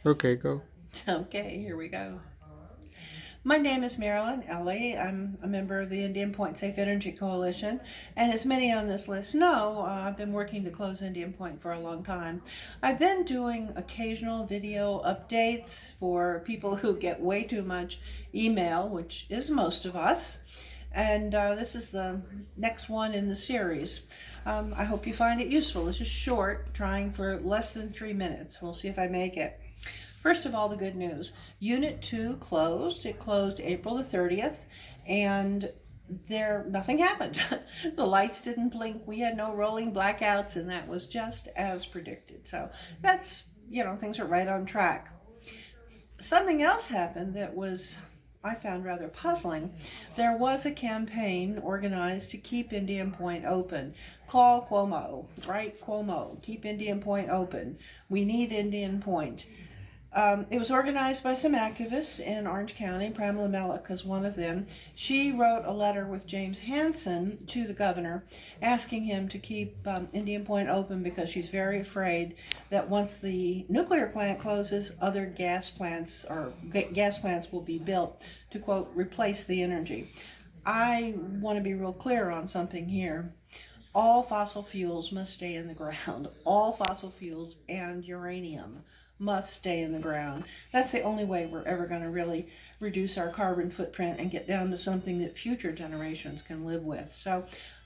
Okay, go. Okay, here we go. My name is Marilyn Ellie. I'm a member of the Indian Point Safe Energy Coalition, and as many on this list know, I've been working to close Indian Point for a long time. I've been doing occasional video updates for people who get way too much email, which is most of us, and this is the next one in the series. I hope you find it useful. This is short, trying for less than 3 minutes. We'll see if I make it. First of all, the good news. Unit 2 closed. It closed April the 30th, and nothing happened. The lights didn't blink. We had no rolling blackouts, and that was just as predicted. So that's, things are right on track. Something else happened that I found rather puzzling. There was a campaign organized to keep Indian Point open. Call Cuomo, right? Cuomo, keep Indian Point open. We need Indian Point. It was organized by some activists in Orange County. Pramila Malik is one of them. She wrote a letter with James Hansen to the governor asking him to keep Indian Point open because she's very afraid that once the nuclear plant closes, other gas plants will be built to, quote, replace the energy. I want to be real clear on something here. All fossil fuels must stay in the ground. All fossil fuels and uranium must stay in the ground. That's the only way we're ever going to really reduce our carbon footprint and get down to something that future generations can live with. So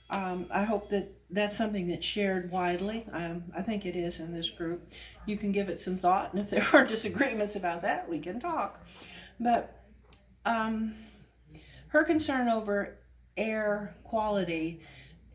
I hope that that's something that's shared widely. I think it is in this group. You can give it some thought, and if there are disagreements about that, we can talk. But her concern over air quality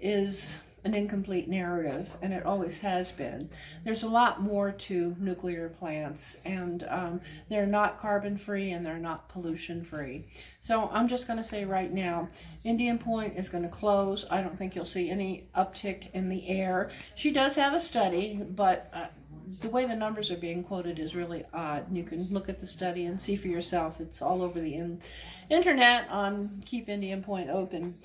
is an incomplete narrative, and it always has been. There's a lot more to nuclear plants, and they're not carbon free and they're not pollution free. So I'm just going to say right now, Indian Point is going to close. I don't think you'll see any uptick in the air. She does have a study, but the way the numbers are being quoted is really odd. You can look at the study and see for yourself. It's all over the internet on Keep Indian Point Open.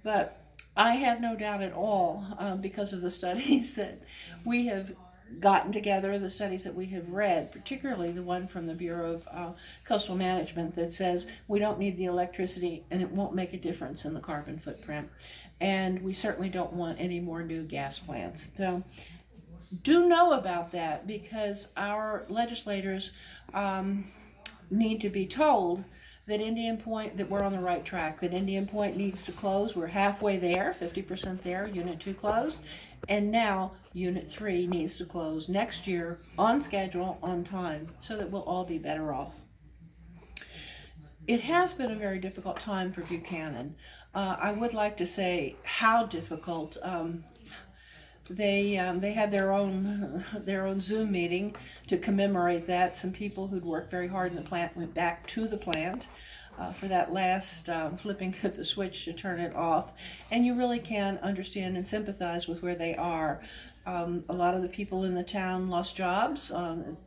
But I have no doubt at all, because of the studies that we have gotten together, the studies that we have read, particularly the one from the Bureau of Coastal Management that says we don't need the electricity and it won't make a difference in the carbon footprint. And we certainly don't want any more new gas plants. So do know about that, because our legislators need to be told that that we're on the right track, that Indian Point needs to close. We're halfway there, 50% there, Unit 2 closed, and now Unit 3 needs to close next year on schedule, on time, so that we'll all be better off. It has been a very difficult time for Buchanan. I would like to say how difficult. They had their own Zoom meeting to commemorate that. Some people who'd worked very hard in the plant went back to the plant for that last flipping the switch to turn it off. And you really can understand and sympathize with where they are. A lot of the people in the town lost jobs.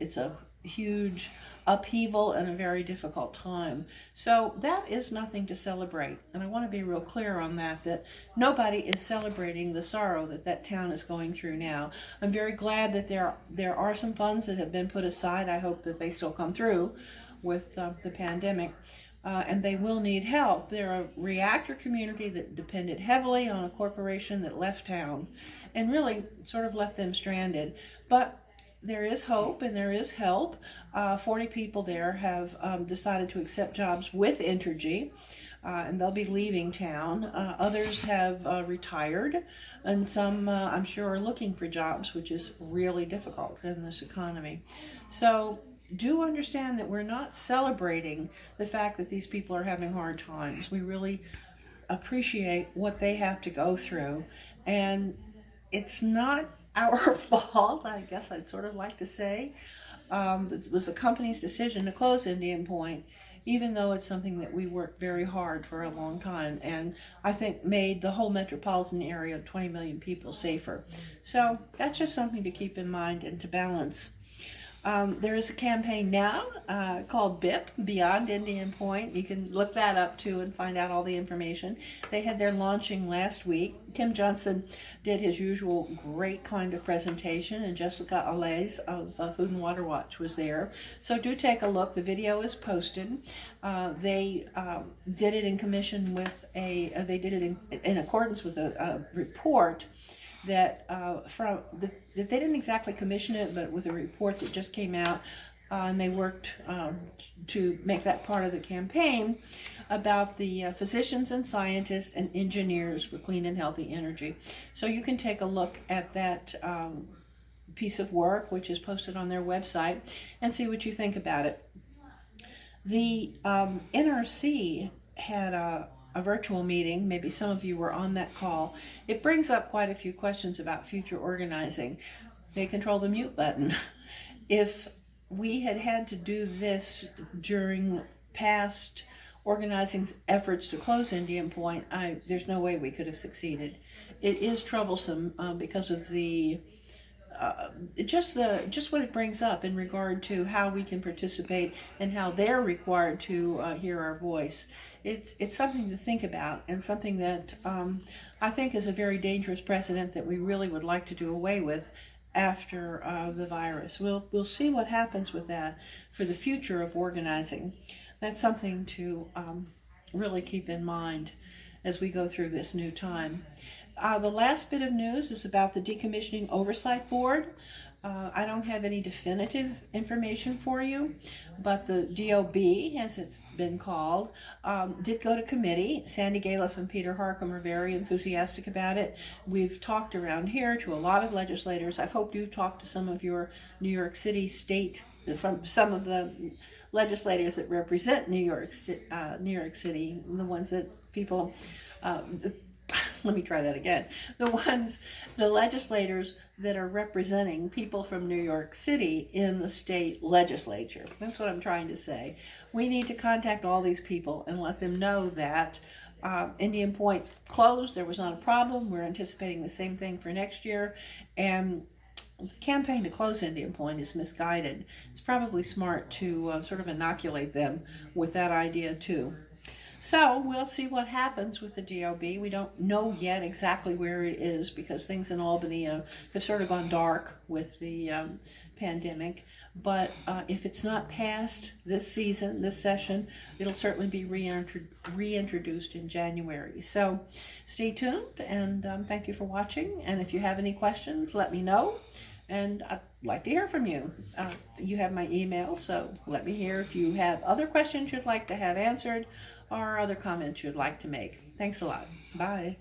It's a huge upheaval and a very difficult time. So that is nothing to celebrate. And I want to be real clear on that nobody is celebrating the sorrow that town is going through now. I'm very glad that there are some funds that have been put aside. I hope that they still come through with the pandemic. And they will need help. They're a reactor community that depended heavily on a corporation that left town and really sort of left them stranded. But there is hope and there is help. 40 people there have decided to accept jobs with Entergy, and they'll be leaving town. Others have retired, and some, I'm sure, are looking for jobs, which is really difficult in this economy. So do understand that we're not celebrating the fact that these people are having hard times. We really appreciate what they have to go through, and it's not our fault, I guess I'd sort of like to say. It was the company's decision to close Indian Point, even though it's something that we worked very hard for a long time, and I think made the whole metropolitan area of 20 million people safer. So that's just something to keep in mind and to balance. There is a campaign now called BIP, Beyond Indian Point. You can look that up too and find out all the information. They had their launching last week. Tim Johnson did his usual great kind of presentation, and Jessica Allays of Food and Water Watch was there. So do take a look. The video is posted. They did it in commission with they did it in accordance with a report that that they didn't exactly commission it, but with a report that just came out, and they worked to make that part of the campaign about the physicians and scientists and engineers for clean and healthy energy. So you can take a look at that piece of work, which is posted on their website, and see what you think about it. The NRC had a virtual meeting. Maybe some of you were on that call. It brings up quite a few questions about future organizing. They control the mute button. If we had to do this during past organizing efforts to close Indian Point, there's no way we could have succeeded. It is troublesome because of the just what it brings up in regard to how we can participate and how they're required to hear our voice. It's something to think about, and something that I think is a very dangerous precedent that we really would like to do away with after the virus. We'll see what happens with that for the future of organizing. That's something to really keep in mind as we go through this new time. The last bit of news is about the Decommissioning Oversight Board. I don't have any definitive information for you, but the DOB, as it's been called, did go to committee. Sandy Galiff and Peter Harcum are very enthusiastic about it. We've talked around here to a lot of legislators. I hope you've talked to some of your New York City state, from some of the legislators that represent New York City, the ones that people... let me try that again. The legislators that are representing people from New York City in the state legislature. That's what I'm trying to say. We need to contact all these people and let them know that Indian Point closed. There was not a problem. We're anticipating the same thing for next year. And the campaign to close Indian Point is misguided. It's probably smart to sort of inoculate them with that idea too. So we'll see what happens with the DOB. We don't know yet exactly where it is because things in Albany have sort of gone dark with the pandemic. But if it's not passed this session, it'll certainly be reintroduced in January. So stay tuned, and thank you for watching. And if you have any questions, let me know. And I'd like to hear from you. You have my email, so let me hear if you have other questions you'd like to have answered or other comments you'd like to make. Thanks a lot. Bye.